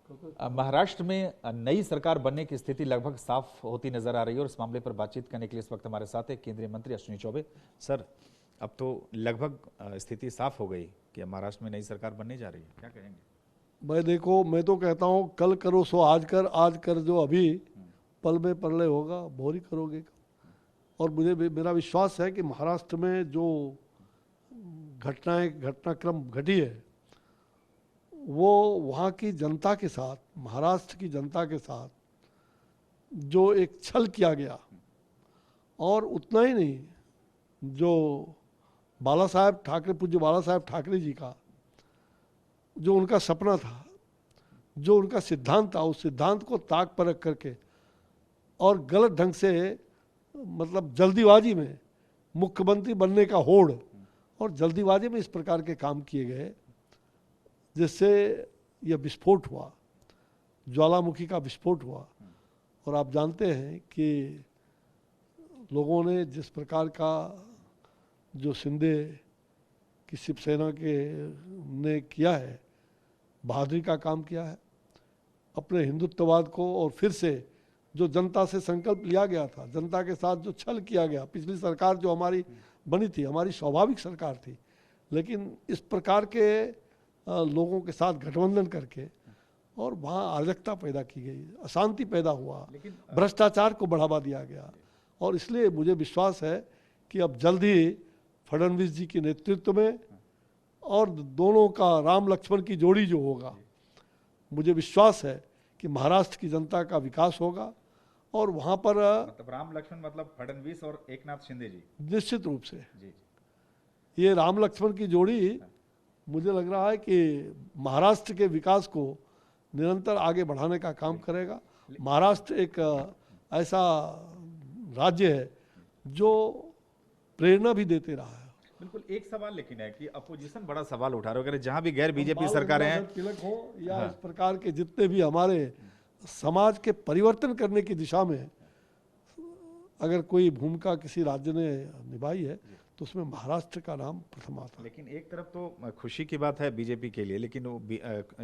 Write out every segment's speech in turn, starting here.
महाराष्ट्र में नई सरकार बनने की स्थिति लगभग साफ होती नजर आ रही है और इस मामले पर बातचीत करने के लिए इस वक्त हमारे साथ है केंद्रीय मंत्री अश्विनी चौबे। सर, अब तो लगभग स्थिति साफ हो गई कि महाराष्ट्र में नई सरकार बनने जा रही है, क्या कहेंगे? मैं तो कहता हूँ कल करो सो आज कर जो अभी पल में परलय होगा भोरी करोगे। और मेरा विश्वास है कि महाराष्ट्र में जो घटनाक्रम घटी है वो वहाँ की जनता के साथ, महाराष्ट्र की जनता के साथ जो एक छल किया गया, और उतना ही नहीं, जो पूज्य बाला साहेब ठाकरे जी का जो उनका सपना था, जो उनका सिद्धांत था, उस सिद्धांत को ताक परख करके और गलत ढंग से, मतलब जल्दीबाजी में मुख्यमंत्री बनने का होड़ और जल्दीबाजी में इस प्रकार के काम किए गए, जिससे यह विस्फोट हुआ, ज्वालामुखी का विस्फोट हुआ। और आप जानते हैं कि लोगों ने जिस प्रकार का जो शिंदे की शिवसेना के ने किया है, बहादुरी का काम किया है, अपने हिंदुत्ववाद को, और फिर से जो जनता से संकल्प लिया गया था, जनता के साथ जो छल किया गया, पिछली सरकार जो हमारी बनी थी, हमारी स्वाभाविक सरकार थी, लेकिन इस प्रकार के लोगों के साथ गठबंधन करके और वहाँ अराजकता पैदा की गई, अशांति पैदा हुआ, भ्रष्टाचार को बढ़ावा दिया गया। और इसलिए मुझे विश्वास है कि अब जल्द ही फडणवीस जी के नेतृत्व में और दोनों का राम लक्ष्मण की जोड़ी जो होगा, मुझे विश्वास है कि महाराष्ट्र की जनता का विकास होगा। और वहाँ पर मतलब राम लक्ष्मण मतलब फडणवीस और एकनाथ शिंदे जी, निश्चित रूप से जी। ये राम लक्ष्मण की जोड़ी मुझे लग रहा है कि महाराष्ट्र के विकास को निरंतर आगे बढ़ाने का काम करेगा। महाराष्ट्र एक ऐसा राज्य है जो प्रेरणा भी देते रहा है। बिल्कुल। एक सवाल लेकिन है कि अपोजिशन बड़ा सवाल उठा रहे हो, जहां भी गैर बीजेपी सरकारें हैं, तिलक हो या इस प्रकार के जितने भी हमारे समाज के परिवर्तन करने की दिशा में अगर कोई भूमिका किसी राज्य ने निभाई है तो उसमें महाराष्ट्र का नाम प्रथम आता है। लेकिन एक तरफ तो खुशी की बात है बीजेपी के लिए, लेकिन वो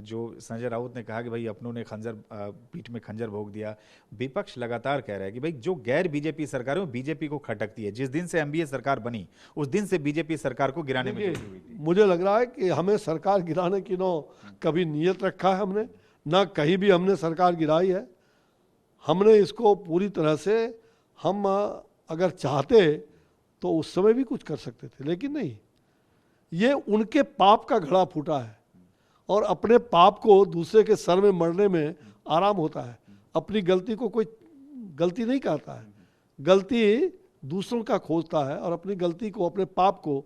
जो संजय राउत ने कहा कि भाई अपनों ने पीठ में खंजर भोग दिया, विपक्ष लगातार कह रहा है कि भाई जो गैर बीजेपी सरकारें बीजेपी को खटकती है। जिस दिन से एमबीए सरकार बनी उस दिन से बीजेपी सरकार को गिराने में जुटी हुई थी। मुझे लग रहा है कि हमें सरकार गिराने की कभी नियत रखा है हमने, ना कहीं भी हमने सरकार गिराई है। हमने इसको पूरी तरह से, हम अगर चाहते तो उस समय भी कुछ कर सकते थे, लेकिन नहीं, ये उनके पाप का घड़ा फूटा है। और अपने पाप को दूसरे के सर में मरने में आराम होता है। अपनी गलती को कोई गलती नहीं कहता है, गलती दूसरों का खोजता है, और अपनी गलती को, अपने पाप को,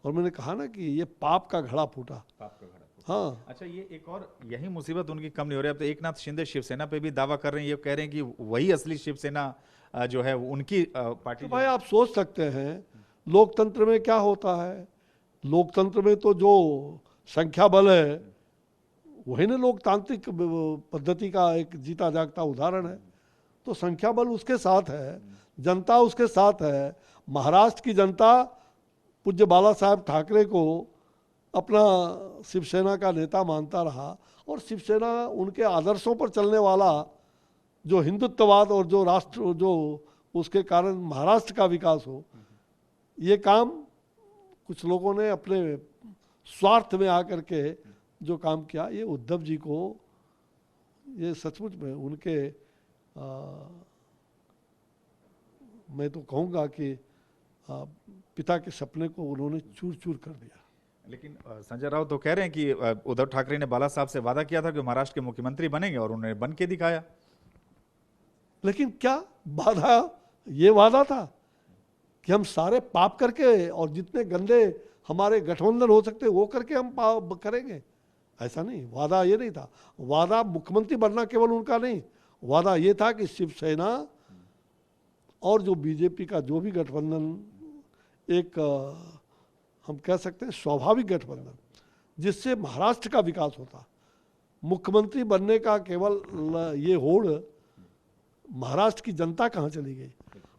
और मैंने कहा ना कि ये पाप का घड़ा फूटा, पाप का घड़ा फूटा। हाँ। अच्छा, ये एक और यही मुसीबत उनकी कम नहीं हो रही। अब तो एकनाथ शिंदे शिवसेना पे भी दावा कर रहे हैं, ये कह रहे हैं कि वही असली शिवसेना जो है उनकी पार्टी। तो भाई आप सोच सकते हैं लोकतंत्र में क्या होता है। लोकतंत्र में तो जो संख्या बल है वही ना लोकतांत्रिक पद्धति का एक जीता जागता उदाहरण है। तो संख्या बल उसके साथ है, जनता उसके साथ है। महाराष्ट्र की जनता पूज्य बाला साहेब ठाकरे को अपना शिवसेना का नेता मानता रहा, और शिवसेना उनके आदर्शों पर चलने वाला जो हिंदुत्ववाद और जो राष्ट्र, जो उसके कारण महाराष्ट्र का विकास हो, ये काम कुछ लोगों ने अपने स्वार्थ में आकर के जो काम किया, ये उद्धव जी को, ये सचमुच में उनके मैं तो कहूँगा कि पिता के सपने को उन्होंने चूर चूर कर दिया। लेकिन संजय राउत तो कह रहे हैं कि उद्धव ठाकरे ने बाला साहब से वादा किया था कि महाराष्ट्र के मुख्यमंत्री बनेंगे, और उन्होंने बन के दिखाया। लेकिन क्या वादा, ये वादा था कि हम सारे पाप करके और जितने गंदे हमारे गठबंधन हो सकते वो करके हम पाप करेंगे? ऐसा नहीं, वादा ये नहीं था। वादा मुख्यमंत्री बनना केवल उनका नहीं, वादा ये था कि शिवसेना और जो बीजेपी का जो भी गठबंधन, एक हम कह सकते हैं स्वाभाविक गठबंधन, जिससे महाराष्ट्र का विकास होता। मुख्यमंत्री बनने का केवल ये होड़, महाराष्ट्र की जनता कहाँ चली गई?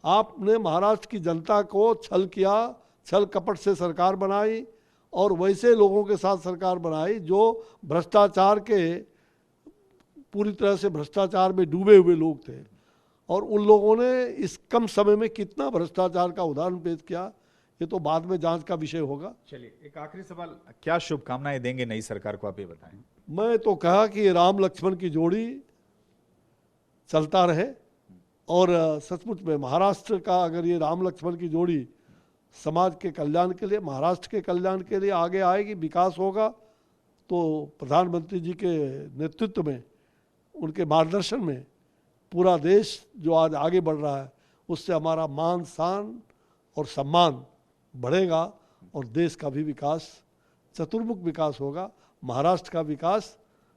आपने महाराष्ट्र की जनता को छल किया, छल कपट से सरकार बनाई, और वैसे लोगों के साथ सरकार बनाई जो भ्रष्टाचार के पूरी तरह से भ्रष्टाचार में डूबे हुए लोग थे, और उन लोगों ने इस कम समय में कितना भ्रष्टाचार का उदाहरण पेश किया, ये तो बाद में जांच का विषय होगा। चलिए, एक आखिरी सवाल, क्या शुभकामनाएं देंगे नई सरकार को, आप ये बताएं। मैं तो कहा कि राम लक्ष्मण की जोड़ी चलता रहे, और सचमुच में महाराष्ट्र का अगर ये राम लक्ष्मण की जोड़ी समाज के कल्याण के लिए, महाराष्ट्र के कल्याण के लिए आगे आएगी, विकास होगा, तो प्रधानमंत्री जी के नेतृत्व में, उनके मार्गदर्शन में पूरा देश जो आज आगे बढ़ रहा है, उससे हमारा मान शान और सम्मान बढ़ेगा, और देश का भी विकास, चतुर्मुख विकास होगा। महाराष्ट्र का विकास,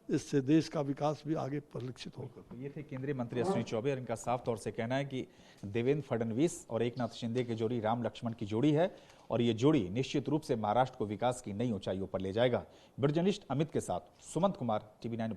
इससे देश का विकास भी आगे परिलक्षित होगा। तो ये थे केंद्रीय मंत्री अश्विनी चौबे, और इनका साफ तौर से कहना है कि देवेंद्र फडणवीस और एकनाथ शिंदे की जोड़ी राम लक्ष्मण की जोड़ी है, और ये जोड़ी निश्चित रूप से महाराष्ट्र को विकास की नई ऊंचाइयों पर ले जाएगा। ब्रिजनिस्ट अमित के साथ सुमंत कुमार, TV9।